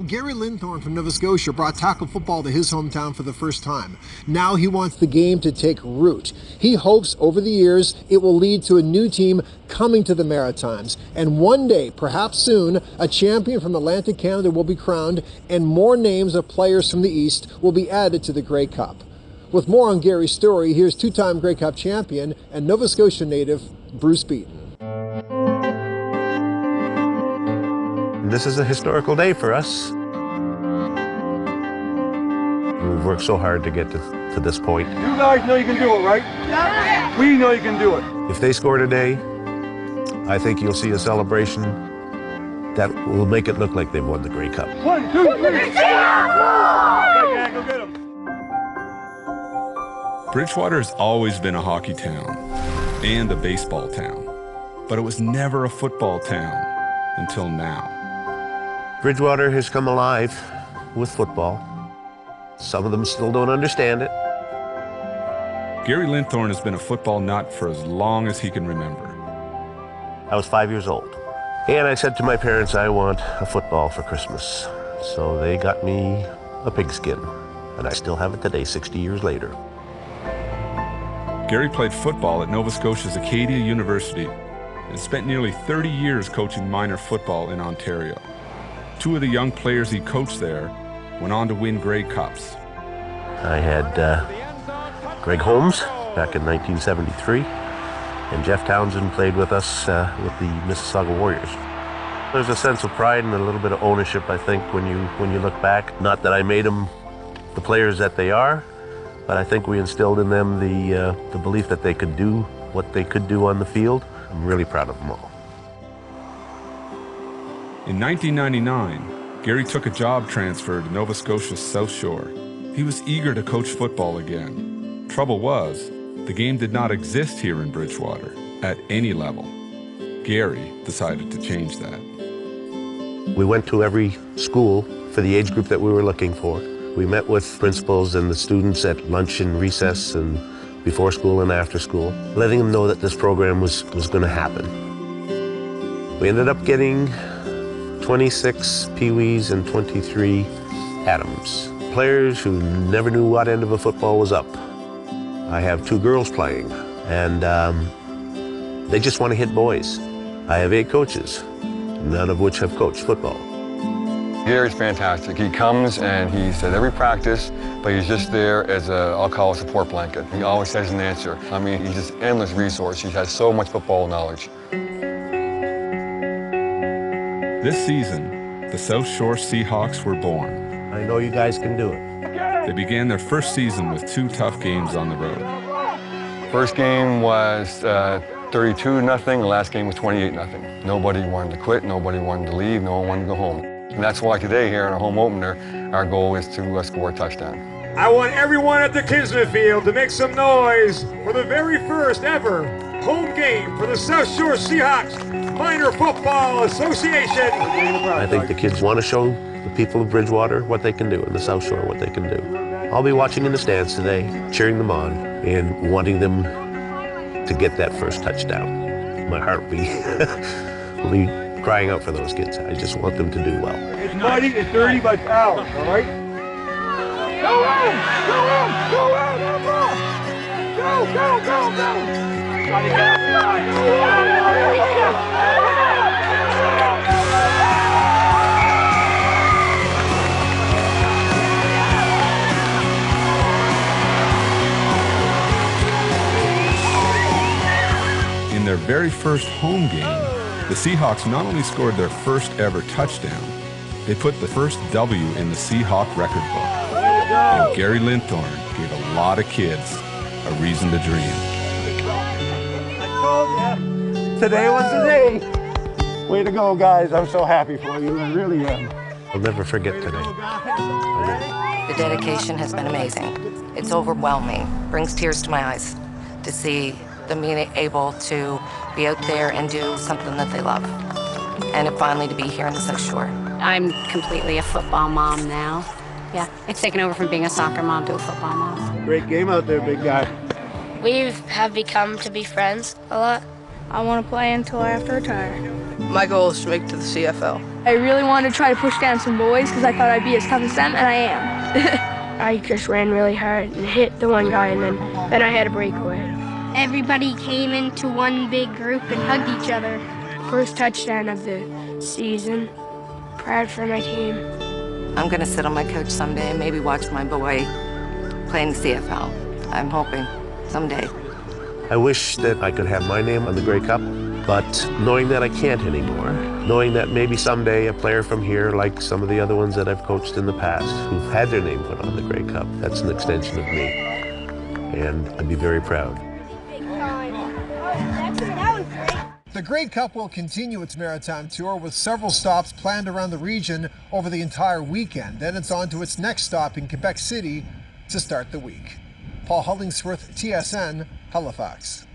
Gary Linthorne from Nova Scotia brought tackle football to his hometown for the first time. Now he wants the game to take root. He hopes over the years it will lead to a new team coming to the Maritimes. And one day, perhaps soon, a champion from Atlantic Canada will be crowned and more names of players from the East will be added to the Grey Cup. With more on Gary's story, here's two-time Grey Cup champion and Nova Scotia native Bruce Beaton. This is a historical day for us. We've worked so hard to get to this point. You guys know you can do it, right? Yeah. We know you can do it. If they score today, I think you'll see a celebration that will make it look like they've won the Grey Cup. 1, 2, 3. Yeah, go get them. Bridgewater has always been a hockey town and a baseball town, but it was never a football town until now. Bridgewater has come alive with football. Some of them still don't understand it. Gary Linthorne has been a football nut for as long as he can remember. I was 5 years old, and I said to my parents, I want a football for Christmas. So they got me a pigskin, and I still have it today, 60 years later. Gary played football at Nova Scotia's Acadia University and spent nearly 30 years coaching minor football in Ontario. Two of the young players he coached there went on to win Grey Cups. I had Greg Holmes back in 1973, and Jeff Townsend played with us with the Mississauga Warriors. There's a sense of pride and a little bit of ownership, I think, when you look back. Not that I made them the players that they are, but I think we instilled in them the belief that they could do what they could do on the field. I'm really proud of them all. In 1999, Gary took a job transfer to Nova Scotia's South Shore. He was eager to coach football again. Trouble was, the game did not exist here in Bridgewater at any level. Gary decided to change that. We went to every school for the age group that we were looking for. We met with principals and the students at lunch and recess and before school and after school, letting them know that this program was going to happen. We ended up getting 26 Pee-wees and 23 Adams. Players who never knew what end of a football was up. I have 2 girls playing, and they just want to hit boys. I have 8 coaches, none of which have coached football. Gary's fantastic. He comes and he's at every practice, but he's just there as I'll call a support blanket. He always has an answer. I mean, he's just an endless resource. He has so much football knowledge. This season, the South Shore Seahawks were born. I know you guys can do it. They began their first season with 2 tough games on the road. First game was 32-0. The last game was 28-0. Nobody wanted to quit. Nobody wanted to leave. No one wanted to go home. And that's why today here in our home opener, our goal is to score a touchdown. I want everyone at the Kisner Field to make some noise for the very first ever home game for the South Shore Seahawks Minor Football Association. I think the kids want to show the people of Bridgewater what they can do, and the South Shore what they can do. I'll be watching in the stands today, cheering them on, and wanting them to get that first touchdown. My heart will be crying out for those kids. I just want them to do well. It's muddy, it's dirty, but it's out, all right? Go in! Go in! Go in! Go, go, go, go! In their very first home game, the Seahawks not only scored their first ever touchdown, they put the first W in the Seahawk record book. And Gary Linthorne gave a lot of kids a reason to dream. Today was the day. Way to go, guys. I'm so happy for you. I really am. I'll never forget today. The dedication has been amazing. It's overwhelming. Brings tears to my eyes to see them being able to be out there and do something that they love. And finally to be here in the South Shore. I'm completely a football mom now. Yeah, it's taken over from being a soccer mom to a football mom. Great game out there, big guy. We have become to be friends a lot. I want to play until I have to retire. My goal is to make it to the CFL. I really wanted to try to push down some boys because I thought I'd be as tough as them, and I am. I just ran really hard and hit the one guy, and then I had a breakaway. Everybody came into one big group and hugged each other. First touchdown of the season. Proud for my team. I'm going to sit on my couch someday and maybe watch my boy play in the CFL. I'm hoping someday. I wish that I could have my name on the Grey Cup, but knowing that I can't anymore, knowing that maybe someday a player from here, like some of the other ones that I've coached in the past, who've had their name put on the Grey Cup, that's an extension of me. And I'd be very proud. The Grey Cup will continue its maritime tour with several stops planned around the region over the entire weekend. Then it's on to its next stop in Quebec City to start the week. Paul Hollingsworth, TSN, Halifax.